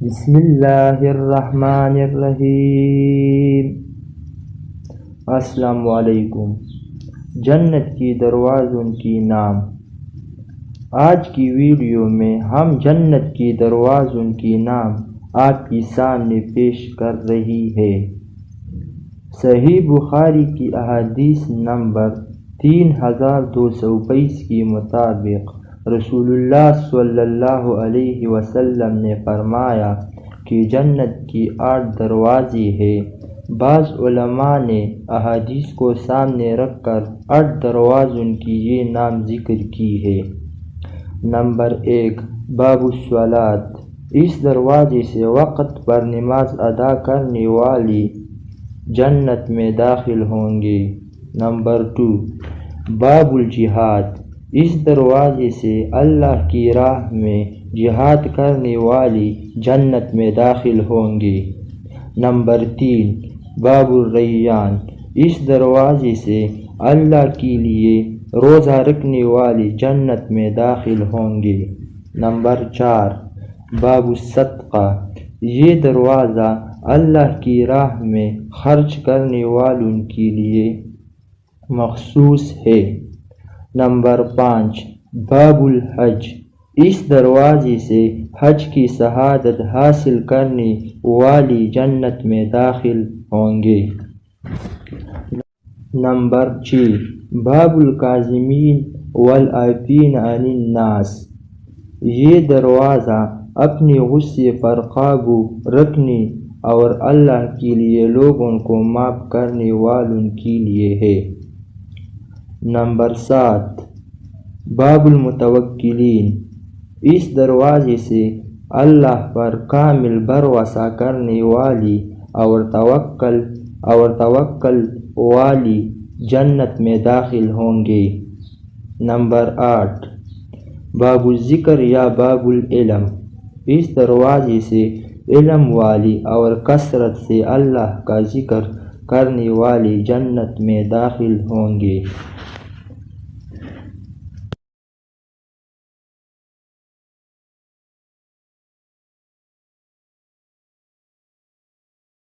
بسم اللہ الرحمن الرحیم۔ السلام علیکم۔ جنت کی دروازوں کی نام۔ آج کی ویڈیو میں ہم جنت کی دروازوں کی نام آپ کے سامنے پیش کر رہی ہے۔ صحیح بخاری کی احادیث نمبر 3222 کے مطابق رسول اللہ صلی اللہ علیہ وسلم نے فرمایا کہ جنت کی 8 دروازے ہیں۔ بعض علماء نے احادیث کو سامنے رکھ کر 8 دروازوں کی یہ نام ذکر کی ہے۔ نمبر 1، باب الصلاۃ۔ اس دروازے سے وقت پر نماز ادا کرنے والی جنت میں داخل ہوں گے۔ نمبر 2، باب الجہاد۔ اس دروازے سے اللہ کی راہ میں جہاد کرنے والی جنت میں داخل ہوں گے۔ نمبر 3، باب الریان۔ اس دروازے سے اللہ کے لیے روزہ رکھنے والی جنت میں داخل ہوں گے۔ نمبر 4، باب الصدقہ۔ یہ دروازہ اللہ کی راہ میں خرچ کرنے والوں کے لیے مخصوص ہے۔ نمبر 5، باب الحج۔ اس دروازے سے حج کی شہادت حاصل کرنے والی جنت میں داخل ہوں گے۔ نمبر 6، باب الکاظمین والعافین عن الناس۔ یہ دروازہ اپنے غصے پر قابو رکھنے اور اللہ کے لیے لوگوں کو معاف کرنے والوں کے لیے ہے۔ نمبر 7، باب المتوکلین۔ اس دروازے سے اللہ پر کامل بھروسہ کرنے والی اور توکل والی جنت میں داخل ہوں گے۔ نمبر 8، باب الذکر یا باب العلم۔ اس دروازے سے علم والی اور کثرت سے اللہ کا ذکر کرنے والی جنت میں داخل ہوں گے۔